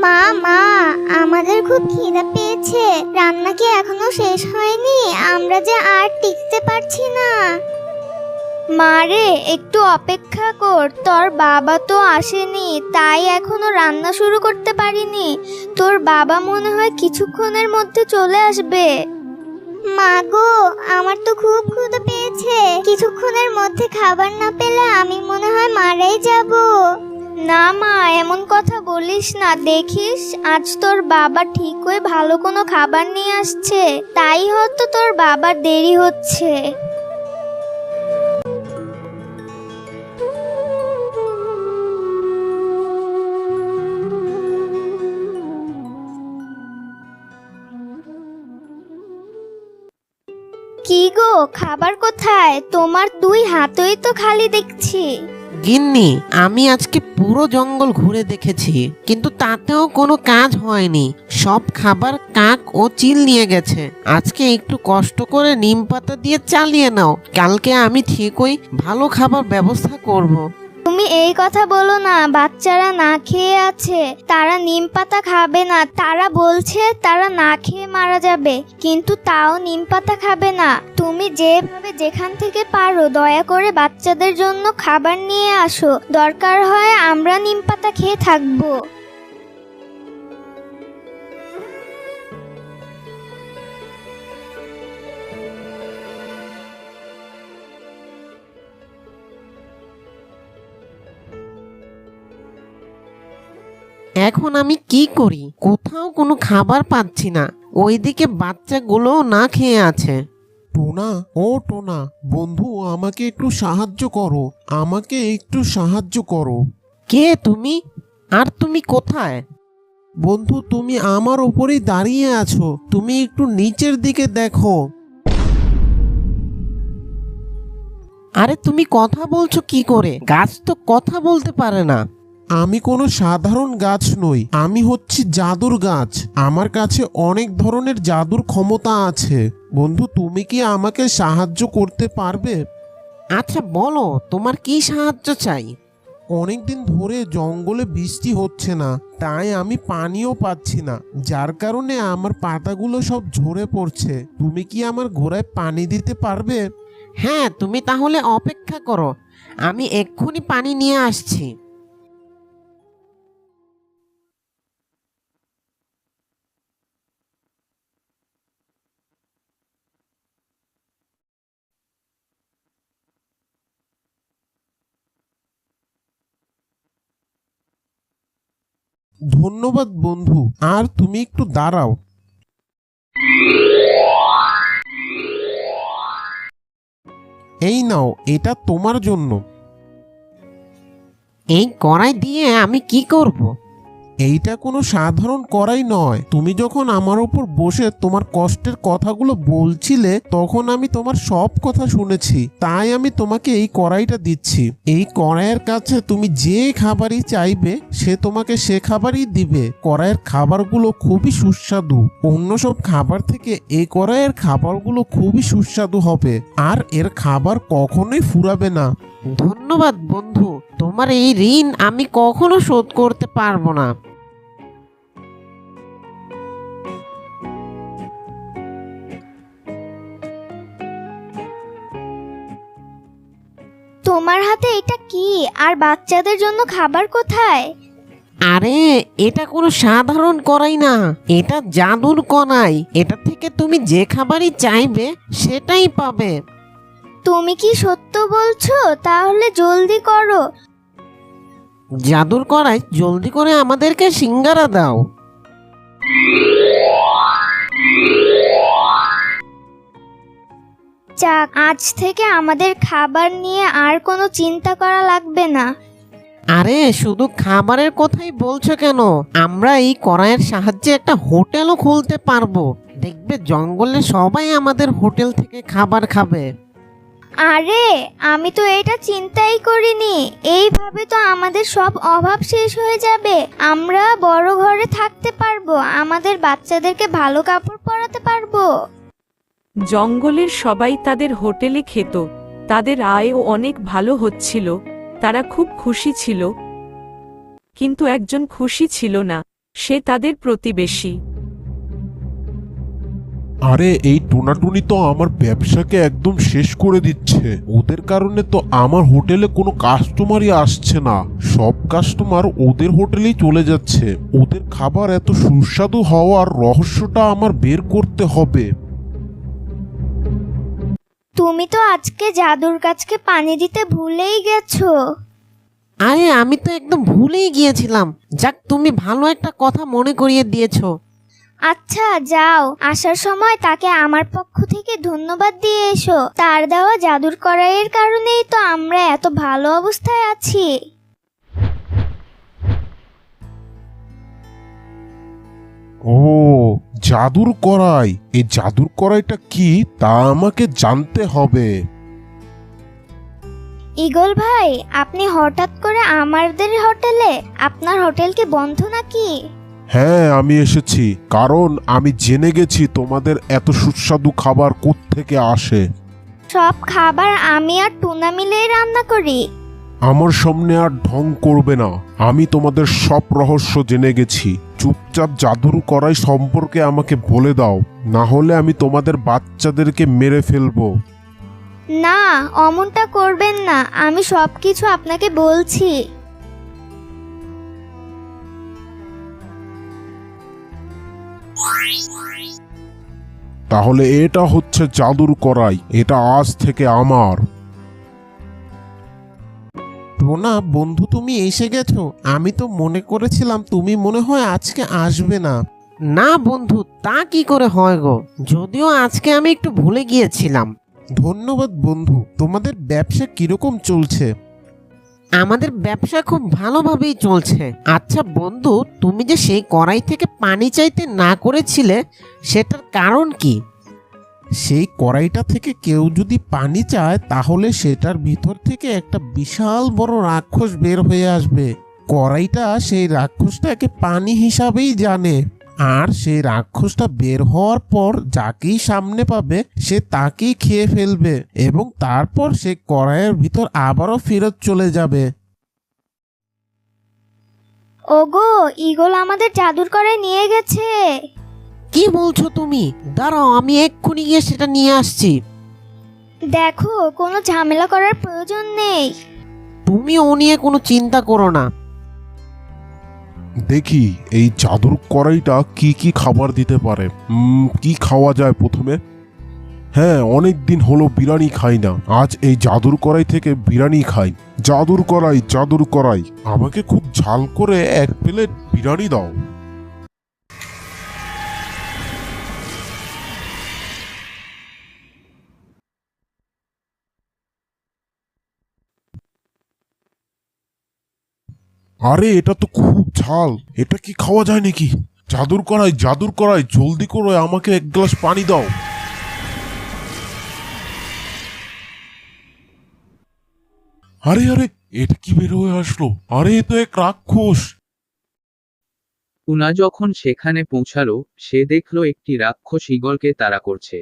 মা মা, আমাদের খুব খিদে পেয়েছে। রান্না কি এখনো শেষ হয়নি? আমরা যে আর টিকতে পারছি না। মারে, একটু অপেক্ষা কর, তোর বাবা তো আসেনি, তাই এখনো রান্না শুরু করতে পারিনি। তোর বাবা মনে হয় কিছুক্ষণের মধ্যে চলে আসবে। মা গো, আমার তো খুব ক্ষুধা পেয়েছে। কিছুক্ষণের মধ্যে খাবার না পেলে আমি মনে হয় মারাই যাব। না মা, এমন কথা বলিস না। দেখিস, আজ তোর বাবা ঠিকই ভালো কোনো খাবার নিয়ে আসছে, তাই হয়তো তোর বাবার দেরি হচ্ছে। কি গো, খাবার কোথায়? তোমার দুই হাতই তো খালি দেখছি। গিন্নি, আমি আজকে পুরো জঙ্গল ঘুরে দেখেছি, কিন্তু তাতেও কোনো কাজ হয়নি। সব খাবার কাক ও চিল নিয়ে গেছে। আজকে একটু কষ্ট করে নিম পাতা দিয়ে চালিয়ে নাও, কালকে আমি ঠিকই ভালো খাবার ব্যবস্থা করব। তুমি এই কথা বলো না, বাচ্চারা না খেয়ে আছে, তারা নিম পাতা খাবে না। তারা বলছে তারা না খেয়ে মারা যাবে, কিন্তু তাও নিম পাতা খাবে না। তুমি যেভাবে যেখান থেকে পারো দয়া করে বাচ্চাদের জন্য খাবার নিয়ে আসো, দরকার হয় আমরা নিম পাতা খেয়ে থাকবো। এখন আমি কি করি? কোথাও কোনো খাবার পাচ্ছি না, ওইদিকে বাচ্চাগুলোও না খেয়ে আছে। টোনা, ও টোনা বন্ধু, আমাকে একটু সাহায্য করো, আমাকে একটু সাহায্য করো। কে তুমি? আর তুমি কোথায়? বন্ধু, তুমি আমার উপরেই দাঁড়িয়ে আছো, তুমি একটু নিচের দিকে দেখো। আরে তুমি কথা বলছো কি করে? গাছ তো কথা বলতে পারে না। আমি কোনো সাধারণ গাছ নই, আমি হচ্ছি জাদুর গাছ। আমার কাছে অনেক ধরনের জাদুর ক্ষমতা আছে। বন্ধু, তুমি কি আমাকে সাহায্য করতে পারবে? আচ্ছা বলো, তোমার কি সাহায্য চাই? অনেকদিন ধরে জঙ্গলে বৃষ্টি হচ্ছে না, তাই আমি পানিও পাচ্ছি না, যার কারণে আমার পাতাগুলো সব ঝরে পড়ছে। তুমি কি আমার ঘোড়ায় পানি দিতে পারবে? হ্যাঁ, তুমি তাহলে অপেক্ষা করো, আমি এক্ষুনি পানি নিয়ে আসছি। ধন্যবাদ বন্ধু, আর তুমি একটু দাঁড়াও। এই নাও, এটা তোমার জন্য। এই কড়াই দিয়ে আমি কি করব? এইটা কোনো সাধারণ কড়াই নয়। তুমি যখন আমার উপর বসে তোমার কষ্টের কথাগুলো বলছিলে, তখন আমি তোমার সব কথা শুনেছি, তাই আমি তোমাকে এই কড়াইটা দিচ্ছি। এই কড়াইয়ের কাছে তুমি যে খাবারই চাইবে সে তোমাকে সে খাবারই দিবে। কড়াইয়ের খাবারগুলো খুবই সুস্বাদু, অন্য সব খাবার থেকে এই কড়াইয়ের খাবারগুলো খুবই সুস্বাদু হবে, আর এর খাবার কখনোই ফুরাবে না। ধন্যবাদ বন্ধু, তোমার এই ঋণ আমি কখনো শোধ করতে পারবো না। তোমার হাতে এটা কি? আর বাচ্চাদের জন্য খাবার কোথায়? আরে, এটা কোনো সাধারণ কড়াই না, এটা জাদুর কড়াই। এটা থেকে তুমি যে খাবারই চাইবে সেটাই পাবে। তুমি কি সত্য বলছো? তাহলে জলদি করো। জাদুর কড়াই, জলদি করে আমাদেরকে সিঙ্গারা দাও। যাক, আজ থেকে আমাদের খাবার নিয়ে আর কোনো চিন্তা করা লাগবে না। আরে, শুধু খাবারের কথাই বলছো কেন? আমরা এই কড়াইয়ের সাহায্যে একটা হোটেলও খুলতে পারবো। দেখবে জঙ্গলে সবাই আমাদের হোটেল থেকে খাবার খাবে। আরে, আমি তো এটা চিন্তাই করিনি। এইভাবে তো আমাদের সব অভাব শেষ হয়ে যাবে। আমরা বড় ঘরে থাকতে পারবো, আমাদের বাচ্চাদেরকে ভালো কাপড় পরাতে পারবো। জঙ্গলের সবাই তাদের হোটেলে খেত, তাদের আয়ও অনেক ভালো হচ্ছিল, তারা খুব খুশি ছিল। কিন্তু একজন খুশি ছিল না, সে তাদের প্রতিবেশী। আরে এই টোনাটুনি তো আমার ব্যবসাকে একদম শেষ করে দিচ্ছে। ওদের কারণে তো আমার হোটেলে কোনো কাস্টমারই আসছে না। সব কাস্টমার ওদের হোটেলেই চলে যাচ্ছে। ওদের খাবার এত সুস্বাদু হওয়ার রহস্যটা আমার বের করতে হবে। তুমি তো আজকে জাদুর গাছকে পানি দিতে ভুলেই গেছো। আরে আমি তো একদম ভুলেই গিয়েছিলাম। যাক, তুমি ভালো একটা কথা মনে করিয়ে দিয়েছো। আচ্ছা যাও, আসার সময় তাকে আমার পক্ষ থেকে ধন্যবাদ দিয়ে এসো। তার দেওয়া জাদুর কড়াইয়ের কারণেই তো আমরা এত ভালো অবস্থায় আছি। ও, জাদুর কড়াই। এই জাদুর কড়াইটা কি তা আমাকে জানতে হবে। ঈগল ভাই, আপনি হঠাৎ করে আমাদের হোটেলে? আপনার হোটেল কি বন্ধ নাকি? হ্যাঁ, আমি এসেছি কারণ আমি জেনে গেছি তোমাদের এত সুস্বাদু খাবার কোত্থেকে আসে। সব খাবার আমি আর টুনা মিলেই রান্না করি। আমার সামনে আর ঢং করবে না। আমি তোমাদের সব রহস্য জেনে গেছি। চুপচাপ জাদুর কড়াই সম্পর্কে আমাকে বলে দাও, না হলে আমি তোমাদের বাচ্চাদেরকে মেরে ফেলবো। না, অমনটা করবেন না, আমি সব কিছু আপনাকে বলছি। তাহলে এটা হচ্ছে জাদুর কড়াই। এটা আজ থেকে আমার। টোনা বন্ধু, তুমি এসে গেছো। আমি তো মনে করেছিলাম তুমি মনে হয় আজকে আসবে না। না বন্ধু, তা কি করে হয় গো? যদিও আজকে আমি একটু ভুলে গিয়েছিলাম। ধন্যবাদ বন্ধু। তোমাদের ব্যবসা কিরকম চলছে? আমাদের ব্যবসা খুব ভালোভাবেই চলছে। আচ্ছা বন্ধু, তুমি যে সেই কড়াই থেকে পানি চাইতে না করেছিলে, সেটার কারণ কি? সেই কড়াইটা থেকে কেউ যদি পানি চায় তাহলে সেটার ভিতর থেকে একটা বিশাল বড় রাক্ষস বের হয়ে আসবে। কড়াইটা সেই রাক্ষসটাকে পানি হিসাবেই জানে, আর সেই রাক্ষসটা বের হওয়ার পর যাকেই সামনে পাবে সে তাকেই খেয়ে ফেলবে এবং তারপর সে কড়াইয়ের ভিতর আবারও ফেরত চলে যাবে। ওগো, ঈগল আমাদের জাদুর কড়াই নিয়ে গেছে। কি বলছো তুমি? দাঁড়াও, আমি এক্ষুনি গিয়ে সেটা নিয়ে আসছি। দেখো, কোনো ঝামেলা করার প্রয়োজন নেই। তুমি ও নিয়ে কোনো চিন্তা করো না। দেখি এই জাদুর কড়াইটা কি কি খাবার দিতে পারে। কি খাওয়া যায় প্রথমে? হ্যাঁ, অনেক দিন হলো বিরিয়ানি খাই না। আজ এই জাদুর কড়াই থেকে বিরিয়ানি খাই। জাদুর কড়াই, জাদুর কড়াই, আমাকে খুব ঝাল করে 1 প্লেট বিরিয়ানি দাও। আরে এটা তো খুব ঝাল। এটা কি খাওয়া যায় নাকি? জাদুর কড়াই, জাদুর কড়াই, জলদি করে আমাকে 1 গ্লাস পানি দাও। আরে আরে, এটা কি বের হয়ে আসলো? আরে এ তো এক রাক্ষস। টুনা যখন সেখানে পৌঁছালো, সে দেখল একটি রাক্ষস ঈগলকে তাড়া করছে।